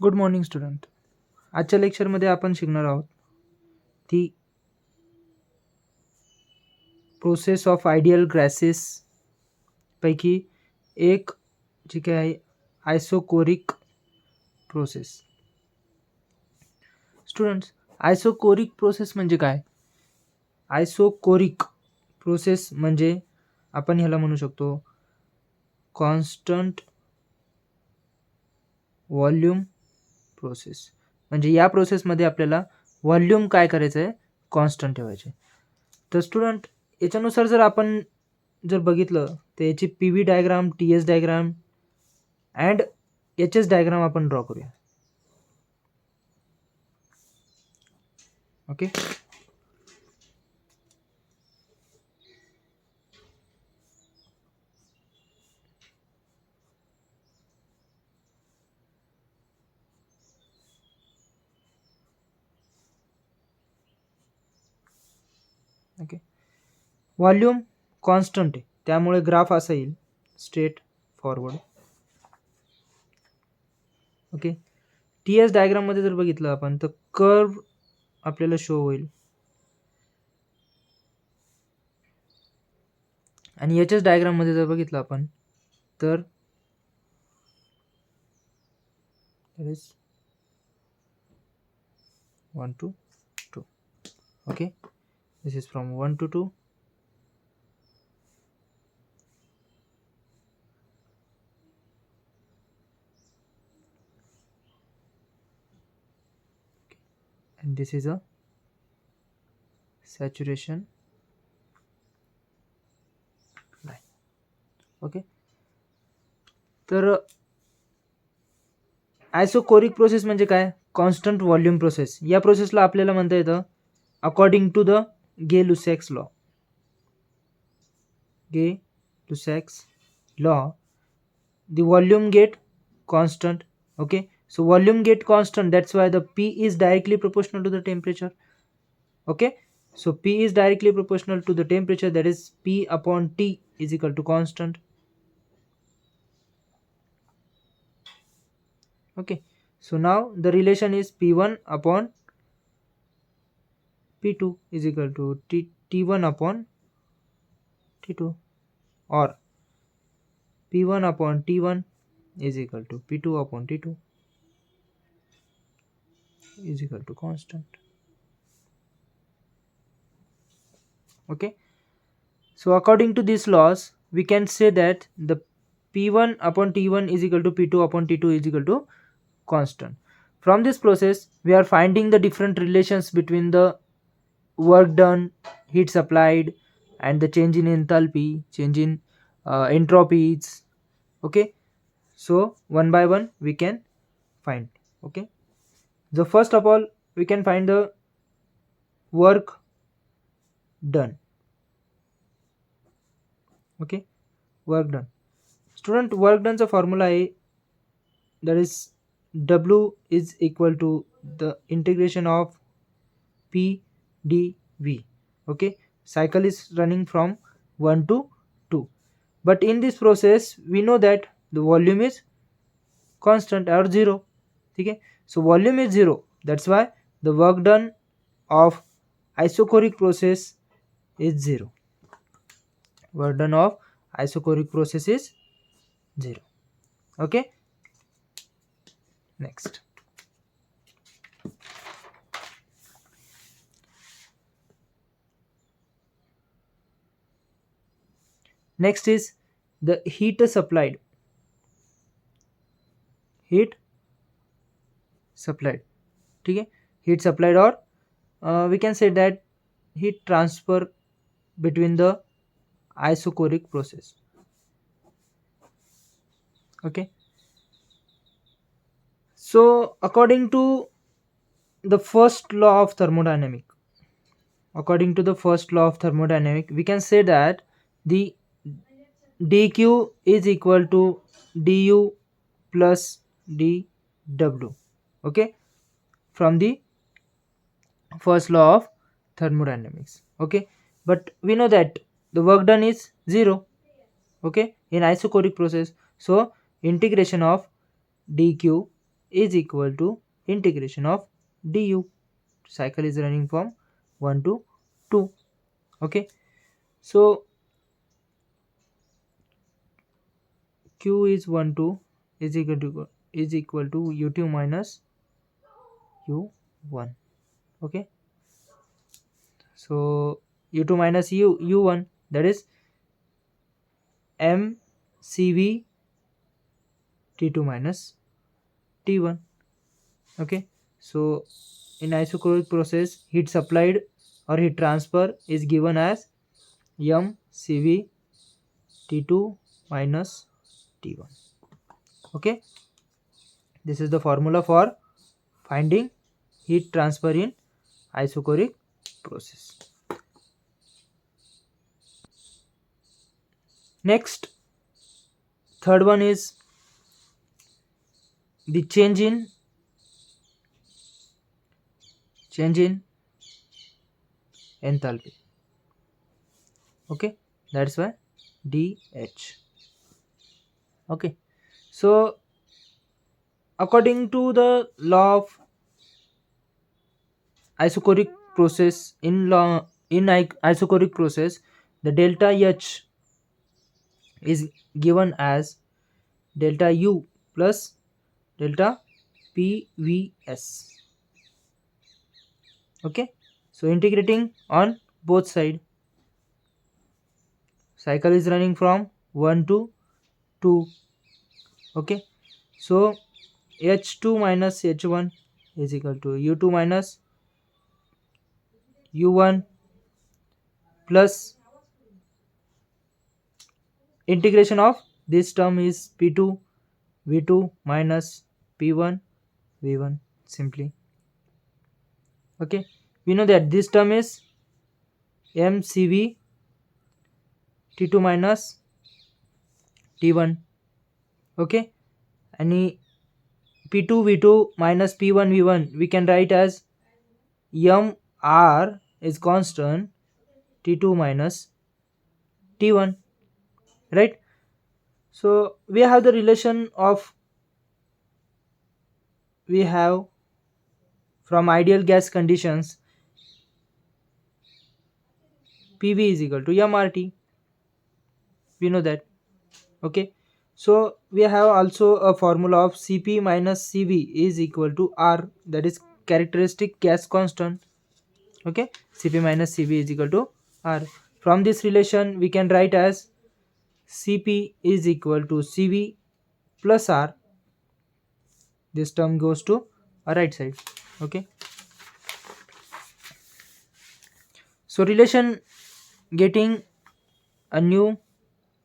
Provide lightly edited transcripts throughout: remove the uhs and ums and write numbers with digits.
Good morning student. आजच्या लेक्चरमध्ये आपण शिकणार आहोत ती प्रोसेस ऑफ आयडियल गॅसेस पैकी एक जी काय आहे isochoric process. Students, isochoric process म्हणजे काय? आयसोकोरिक प्रोसेस म्हणजे आपण ह्याला म्हणू शकतो कॉन्स्टंट व्हॉल्यूम प्रोसेस. म्हणजे या प्रोसेसमध्ये आपल्याला व्हॉल्यूम काय करायचं आहे, कॉन्स्टंट ठेवायचे. तर स्टुडंट, याच्यानुसार जर आपण बघितलं तर याची P V diagram, T S diagram and H S diagram आपण ड्रॉ करूया. ओके. ओके, व्हॉल्यूम कॉन्स्टंट आहे त्यामुळे ग्राफ असा येईल straight forward. Okay. T S डायग्राममध्ये जर बघितलं आपण तर कर्व आपल्याला शो होईल आणि एच एस डायग्राममध्ये जर बघितलं आपण तर 1 to 2. Okay, this is from 1 to 2. And this is a saturation line. Okay, तर आयसोकोरिक प्रोसेस म्हणजे काय? Constant volume process. या प्रोसेसला आपल्याला म्हणता येतं according to the Gay Lussac's law. Gay Lussac's law, the volume get constant. Okay, so volume get constant, that's why the P is directly proportional to the temperature. Okay, so P is directly proportional to the temperature, that is P upon T is equal to constant. Okay, so now the relation is P1 upon P2 is equal to T1 upon T2, or P1 upon T1 is equal to P2 upon T2 is equal to constant. Okay, so according to these laws we can say that the P1 upon T1 is equal to P2 upon T2 is equal to constant. From this process we are finding the different relations between the work done, heat supplied, and the change in enthalpy, change in entropies. Okay, so one by one we can find. Okay, the first of all we can find the work done. Okay, work done. Student, work done चा formula आहे, that is W is equal to the integration of P dV. Okay, cycle is running from 1 to 2, but in this process we know that the volume is constant or 0. Okay, so volume is 0, that's why the work done of isochoric process is 0. Work done of isochoric process is 0. Okay, next. Next is the heat supplied. Heat supplied. ठीक है, heat supplied, or we can say that heat transfer between the isochoric process. Okay, so according to the first law of thermodynamic, we can say that the dq is equal to du plus dw. Okay, from the first law of thermodynamics. Okay, but we know that the work done is 0. Okay, in isochoric process, so integration of dq is equal to integration of du. Cycle is running from 1 to 2. Okay, so q is 1 2 is equal to u2 minus u1. Okay, so u2 minus u1, that is mcv t2 minus t1. Okay, so in isochoric process, heat supplied or heat transfer is given as mcv t2 minus t1. Okay, this is the formula for finding heat transfer in isochoric process. Next, third one is the change in enthalpy. Okay, that's why dH. Okay, so according to the law of isochoric process, isochoric process, the delta H is given as delta U plus delta PVS. Okay, so integrating on both side, cycle is running from 1 to 2. Okay, so H2 minus H1 is equal to U2 minus U1 plus integration of this term is P2 V2 minus P1 V1 simply. Okay, we know that this term is MCV T2 minus T1. Okay, and P2 V2 minus P1 V1 we can write as MR is constant T2 minus T1, right? So we have the relation of, we have from ideal gas conditions PV is equal to MRT, we know that. Okay, so we have also a formula of Cp minus Cv is equal to R, that is characteristic gas constant. Okay, Cp minus Cv is equal to R. From this relation we can write as Cp is equal to Cv plus R. This term goes to a right side. Okay, so relation getting a new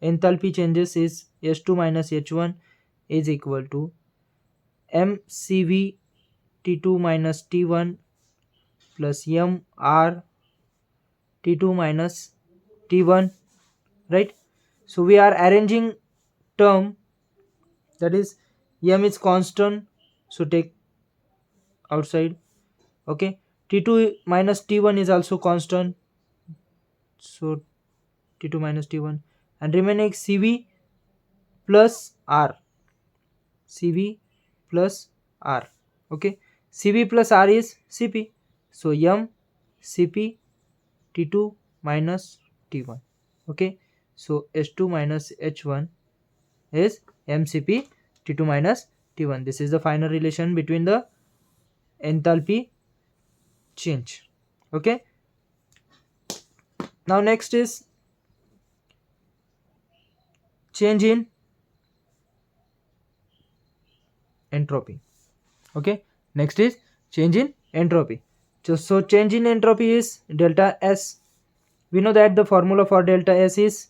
enthalpy changes is H2 minus H1 is equal to mCv T2 minus T1 plus mR T2 minus T1, right? So we are arranging term, that is m is constant, so take outside. Okay, T2 minus T1 is also constant, so T2 minus T1, and remaining Cv plus R, Cv plus R. Okay, Cv plus R is Cp, so m Cp T2 minus T1. Okay, so H2 minus H1 is mCp T2 minus T1. This is the final relation between the enthalpy change. Okay, now next is change in entropy. Okay, next is change in entropy. So change in entropy is delta S. We know that the formula for delta S is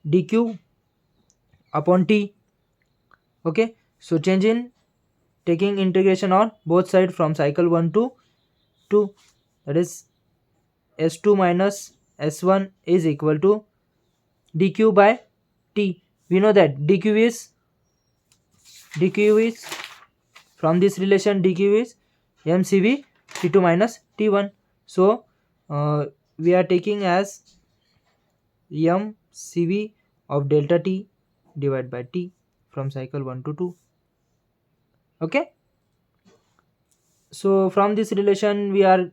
dq upon T. Okay, so change in, taking integration on both sides from cycle 1 to 2, that is S2 minus S1 is equal to dq by T. We know that dq is from this relation, dq is mCv T2 minus T1. So we are taking as mCv of delta T divided by T from cycle 1 to 2. Okay, so from this relation we are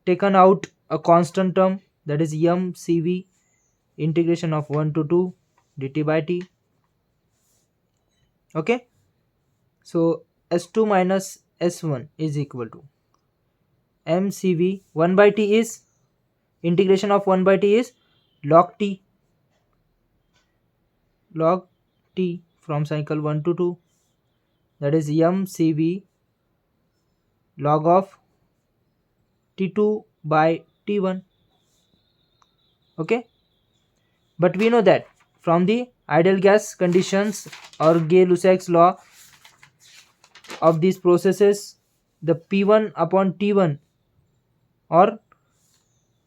taken out a constant term, that is mCv integration of 1 to 2 dt by t. Okay, so s2 minus s1 is equal to mCv 1 by t is integration of 1 by t is log t from cycle 1 to 2, that is mCv log of t2 by t1. Okay, but we know that from the ideal gas conditions or Gay-Lussac's law of these processes, the P1 upon T1 or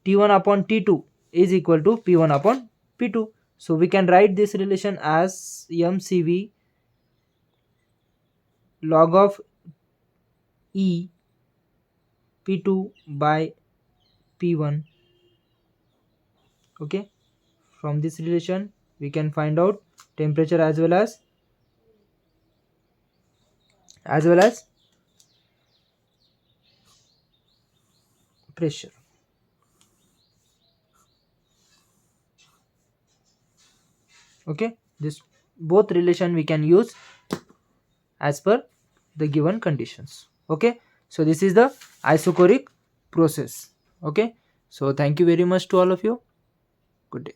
T1 upon T2 is equal to P1 upon P2. So we can write this relation as mCv log of E P2 by P1. Okay, from this relation we can find out temperature as well as pressure. Okay, this both relation we can use as per the given conditions. Okay, so this is the isochoric process. Okay, so thank you very much to all of you. Good day.